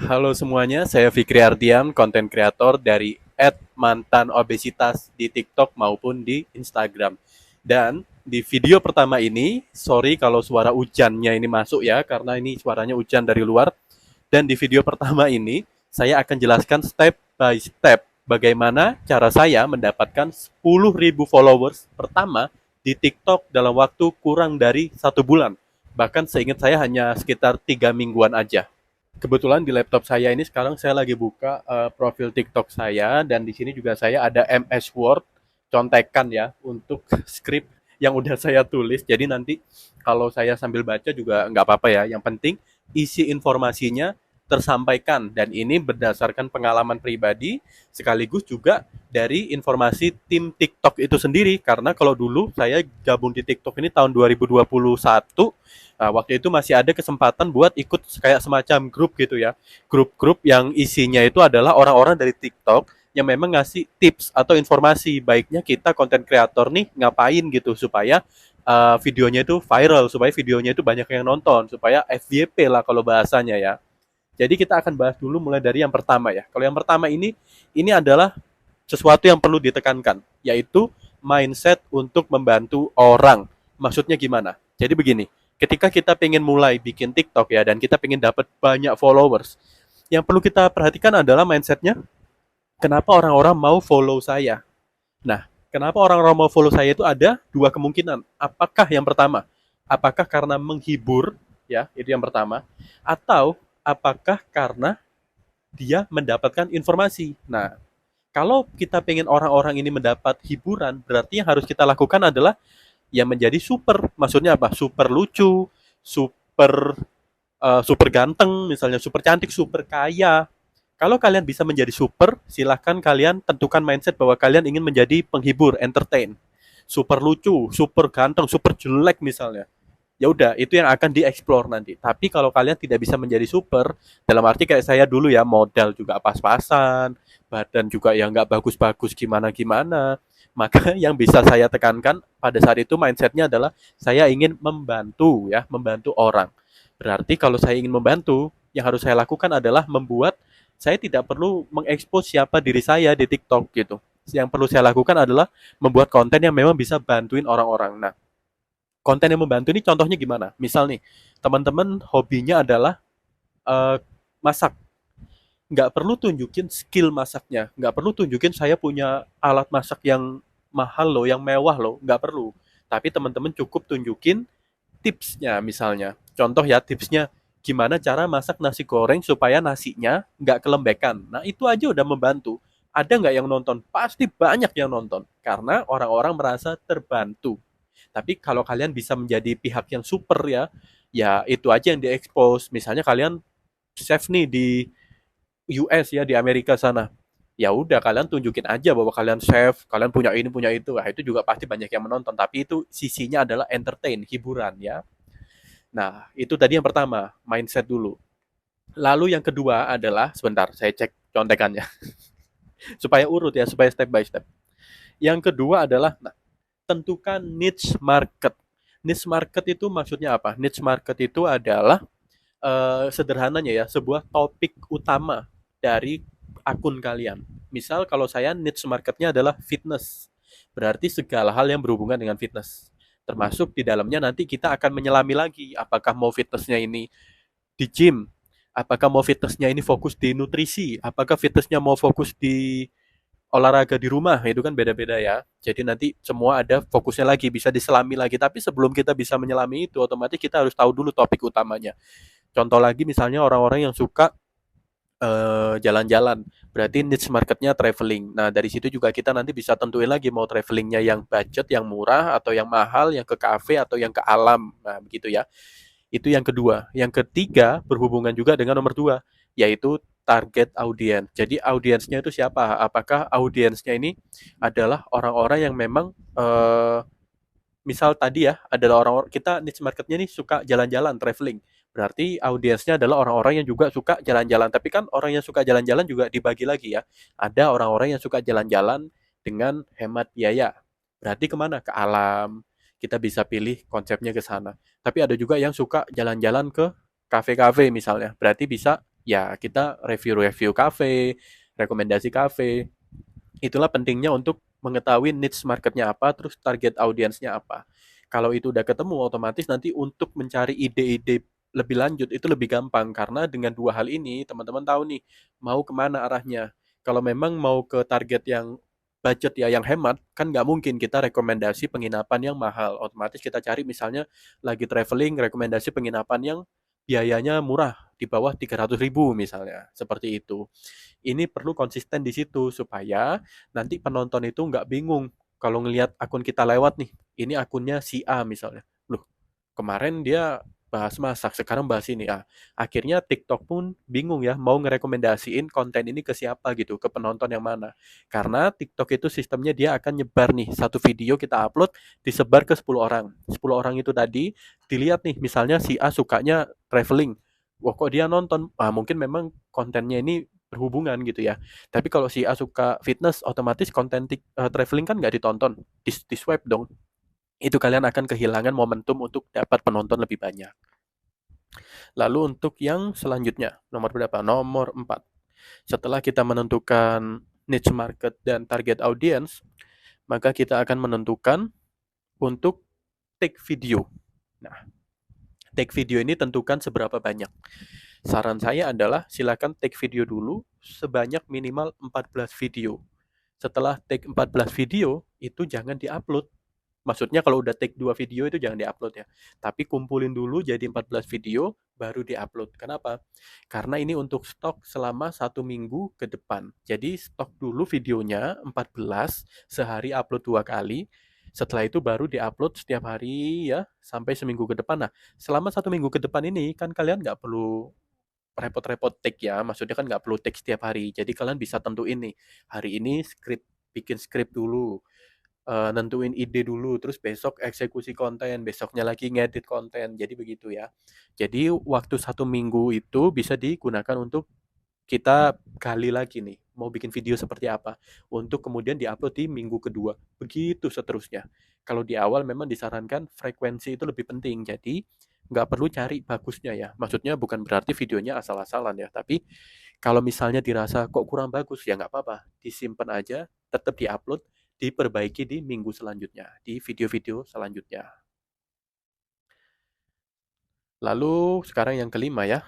Halo semuanya, saya Fikri Ardian, konten kreator dari @mantanobesitas di TikTok maupun di Instagram. Dan di video pertama ini, sorry kalau suara hujannya ini masuk ya, karena ini suaranya hujan dari luar. Dan di video pertama ini, saya akan jelaskan step by step bagaimana cara saya mendapatkan 10.000 followers pertama di TikTok dalam waktu kurang dari 1 bulan. Bahkan seingat saya hanya sekitar 3 mingguan aja. Kebetulan di laptop saya ini sekarang saya lagi buka profil TikTok saya dan di sini juga saya ada MS Word contekan ya untuk skrip yang udah saya tulis. Jadi nanti kalau saya sambil baca juga nggak apa-apa ya. Yang penting isi informasinya tersampaikan dan ini berdasarkan pengalaman pribadi sekaligus juga dari informasi tim TikTok itu sendiri karena kalau dulu saya gabung di TikTok ini tahun 2021. Nah, waktu itu masih ada kesempatan buat ikut kayak semacam grup gitu ya. Grup-grup yang isinya itu adalah orang-orang dari TikTok yang memang ngasih tips atau informasi baiknya kita konten kreator nih ngapain gitu supaya videonya itu viral, supaya videonya itu banyak yang nonton, supaya FYP lah kalau bahasanya ya. Jadi kita akan bahas dulu mulai dari yang pertama ya. Kalau yang pertama ini adalah sesuatu yang perlu ditekankan, yaitu mindset untuk membantu orang. Maksudnya gimana? Jadi begini, ketika kita pengen mulai bikin TikTok ya, dan kita pengen dapat banyak followers, yang perlu kita perhatikan adalah mindsetnya, kenapa orang-orang mau follow saya? Nah, kenapa orang-orang mau follow saya itu ada dua kemungkinan. Apakah yang pertama, apakah karena menghibur, ya, itu yang pertama, atau apakah karena dia mendapatkan informasi. Nah, kalau kita pengen orang-orang ini mendapat hiburan, berarti yang harus kita lakukan adalah ya menjadi super. Maksudnya apa? Super lucu, super super ganteng, misalnya super cantik, super kaya. Kalau kalian bisa menjadi super, silahkan kalian tentukan mindset bahwa kalian ingin menjadi penghibur, entertain. Super lucu, super ganteng, super jelek misalnya. Ya udah, itu yang akan dieksplor nanti. Tapi kalau kalian tidak bisa menjadi super, dalam arti kayak saya dulu ya, modal juga pas-pasan, badan juga yang nggak bagus-bagus gimana-gimana, maka yang bisa saya tekankan pada saat itu mindsetnya adalah saya ingin membantu ya, membantu orang. Berarti kalau saya ingin membantu, yang harus saya lakukan adalah membuat saya tidak perlu mengekspos siapa diri saya di TikTok gitu. Yang perlu saya lakukan adalah membuat konten yang memang bisa bantuin orang-orang. Nah, konten yang membantu ini contohnya gimana? Misal nih, teman-teman hobinya adalah eh, masak. Nggak perlu tunjukin skill masaknya. Nggak perlu tunjukin saya punya alat masak yang mahal loh, yang mewah loh. Nggak perlu. Tapi teman-teman cukup tunjukin tipsnya misalnya. Contoh ya tipsnya gimana cara masak nasi goreng supaya nasinya nggak kelembekan. Nah itu aja udah membantu. Ada nggak yang nonton? Pasti banyak yang nonton. Karena orang-orang merasa terbantu. Tapi kalau kalian bisa menjadi pihak yang super ya, ya itu aja yang diekspos. Misalnya kalian chef nih di US ya, di Amerika sana. Ya udah kalian tunjukin aja bahwa kalian chef, kalian punya ini punya itu. Nah, itu juga pasti banyak yang menonton, tapi itu sisinya adalah entertain, hiburan ya. Nah, itu tadi yang pertama, mindset dulu. Lalu yang kedua adalah sebentar, saya cek contekannya supaya urut ya, supaya step by step. Yang kedua adalah nah, tentukan niche market. Niche market itu maksudnya apa? Niche market itu adalah sederhananya ya, sebuah topik utama dari akun kalian. Misal kalau saya niche marketnya adalah fitness, berarti segala hal yang berhubungan dengan fitness. Termasuk di dalamnya nanti kita akan menyelami lagi, apakah mau fitnessnya ini di gym, apakah mau fitnessnya ini fokus di nutrisi, apakah fitnessnya mau fokus di olahraga di rumah, itu kan beda-beda ya. Jadi nanti semua ada fokusnya lagi, bisa diselami lagi. Tapi sebelum kita bisa menyelami itu, otomatis kita harus tahu dulu topik utamanya. Contoh lagi misalnya orang-orang yang suka jalan-jalan, berarti niche marketnya traveling. Nah dari situ juga kita nanti bisa tentuin lagi mau travelingnya yang budget, yang murah, atau yang mahal, yang ke cafe, atau yang ke alam. Nah begitu ya. Itu yang kedua. Yang ketiga berhubungan juga dengan nomor dua, yaitu target audiens. Jadi audiensnya itu siapa? Apakah audiensnya ini adalah orang-orang yang memang misal tadi ya adalah orang kita niche marketnya nih suka jalan-jalan, traveling. Berarti audiensnya adalah orang-orang yang juga suka jalan-jalan. Tapi kan orang yang suka jalan-jalan juga dibagi lagi ya. Ada orang-orang yang suka jalan-jalan dengan hemat biaya. Berarti kemana? Ke alam. Kita bisa pilih konsepnya ke sana. Tapi ada juga yang suka jalan-jalan ke kafe-kafe misalnya. Berarti bisa Ya, kita review-review kafe, rekomendasi kafe. Itulah pentingnya untuk mengetahui niche marketnya apa, terus target audiensnya apa. Kalau itu udah ketemu, otomatis nanti untuk mencari ide-ide lebih lanjut itu lebih gampang karena dengan dua hal ini teman-teman tahu nih mau kemana arahnya. Kalau memang mau ke target yang budget ya yang hemat kan nggak mungkin kita rekomendasi penginapan yang mahal. Otomatis kita cari misalnya lagi traveling rekomendasi penginapan yang biayanya murah di bawah 300.000 misalnya seperti itu. Ini perlu konsisten di situ supaya nanti penonton itu nggak bingung kalau ngelihat akun kita lewat nih. Ini akunnya si A misalnya. Loh, kemarin dia bahas masak, sekarang bahas ini. Akhirnya TikTok pun bingung ya mau ngerekomendasiin konten ini ke siapa gitu, ke penonton yang mana. Karena TikTok itu sistemnya dia akan nyebar nih, satu video kita upload disebar ke 10 orang. 10 orang itu tadi dilihat nih, misalnya si A sukanya traveling. Wah kok dia nonton? Mungkin memang kontennya ini berhubungan gitu ya. Tapi kalau si A suka fitness, otomatis konten traveling kan nggak ditonton, di swipe dong. Itu kalian akan kehilangan momentum untuk dapat penonton lebih banyak. Lalu untuk yang selanjutnya, nomor berapa? Nomor 4. Setelah kita menentukan niche market dan target audience, maka kita akan menentukan untuk take video. Nah, take video ini tentukan seberapa banyak. Saran saya adalah silakan take video dulu sebanyak minimal 14 video. Setelah take 14 video, itu jangan diupload. Maksudnya kalau udah take 2 video itu jangan diupload ya. Tapi kumpulin dulu jadi 14 video, baru diupload. Kenapa? Karena ini untuk stok selama 1 minggu ke depan. Jadi stok dulu videonya 14, sehari upload 2 kali. Setelah itu baru diupload setiap hari ya, sampai seminggu ke depan. Nah, selama 1 minggu ke depan ini kan kalian nggak perlu repot-repot take ya, maksudnya kan nggak perlu take setiap hari. Jadi kalian bisa tentuin nih, hari ini bikin skrip dulu, nentuin ide dulu, terus besok eksekusi konten, besoknya lagi ngedit konten. Jadi begitu ya. Jadi waktu 1 minggu itu bisa digunakan untuk kita gali lagi nih, mau bikin video seperti apa, untuk kemudian diupload di minggu kedua. Begitu seterusnya. Kalau di awal memang disarankan frekuensi itu lebih penting, jadi nggak perlu cari bagusnya ya. Maksudnya bukan berarti videonya asal-asalan ya, tapi kalau misalnya dirasa kok kurang bagus, ya nggak apa-apa. Disimpan aja, tetap diupload, diperbaiki di minggu selanjutnya, di video-video selanjutnya. Lalu sekarang yang kelima ya,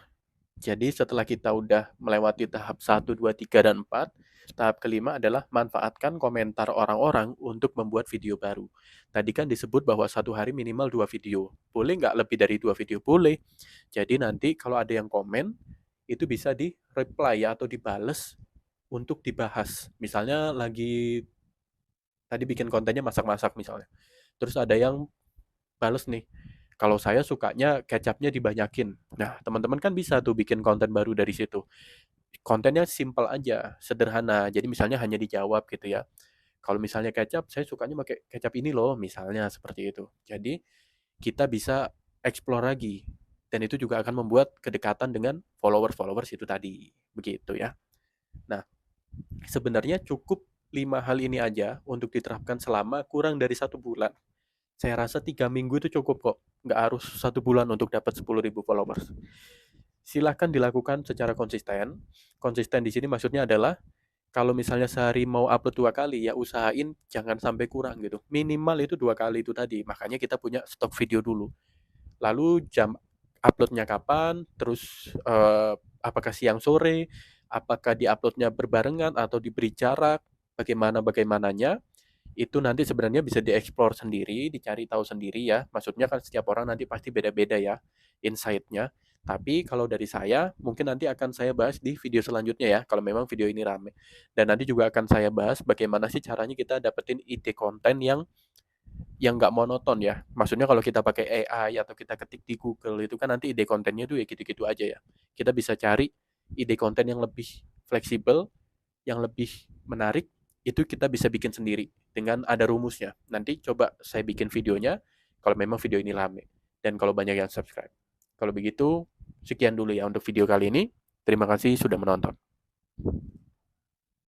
jadi setelah kita udah melewati tahap 1, 2, 3, dan 4, tahap kelima adalah manfaatkan komentar orang-orang untuk membuat video baru. Tadi kan disebut bahwa satu hari minimal 2 video. Boleh nggak lebih dari 2 video? Boleh. Jadi nanti kalau ada yang komen, itu bisa di-reply ya, atau dibales untuk dibahas. Misalnya lagi tadi bikin kontennya masak-masak misalnya. Terus ada yang bales nih, kalau saya sukanya kecapnya dibanyakin. Nah, teman-teman kan bisa tuh bikin konten baru dari situ. Kontennya simple aja, sederhana. Jadi misalnya hanya dijawab gitu ya. Kalau misalnya kecap, saya sukanya pakai kecap ini loh, misalnya seperti itu. Jadi kita bisa explore lagi. Dan itu juga akan membuat kedekatan dengan followers-followers itu tadi. Begitu ya. Nah, sebenarnya cukup 5 hal ini aja untuk diterapkan selama kurang dari 1 bulan. Saya rasa 3 minggu itu cukup kok. Nggak harus 1 bulan untuk dapat 10.000 followers. Silahkan dilakukan secara konsisten. Konsisten di sini maksudnya adalah kalau misalnya sehari mau upload 2 kali, ya usahain jangan sampai kurang gitu. Minimal itu 2 kali itu tadi. Makanya kita punya stok video dulu. Lalu jam uploadnya kapan, terus apakah siang sore, apakah diuploadnya berbarengan atau diberi jarak, bagaimananya, itu nanti sebenarnya bisa dieksplor sendiri, dicari tahu sendiri ya. Maksudnya kan setiap orang nanti pasti beda-beda ya insight-nya. Tapi kalau dari saya, mungkin nanti akan saya bahas di video selanjutnya ya, kalau memang video ini rame. Dan nanti juga akan saya bahas bagaimana sih caranya kita dapetin ide konten yang nggak monoton ya. Maksudnya kalau kita pakai AI atau kita ketik di Google itu kan nanti ide kontennya tuh ya gitu-gitu aja ya. Kita bisa cari ide konten yang lebih fleksibel, yang lebih menarik, itu kita bisa bikin sendiri dengan ada rumusnya. Nanti coba saya bikin videonya kalau memang video ini rame dan kalau banyak yang subscribe. Kalau begitu, sekian dulu ya untuk video kali ini. Terima kasih sudah menonton.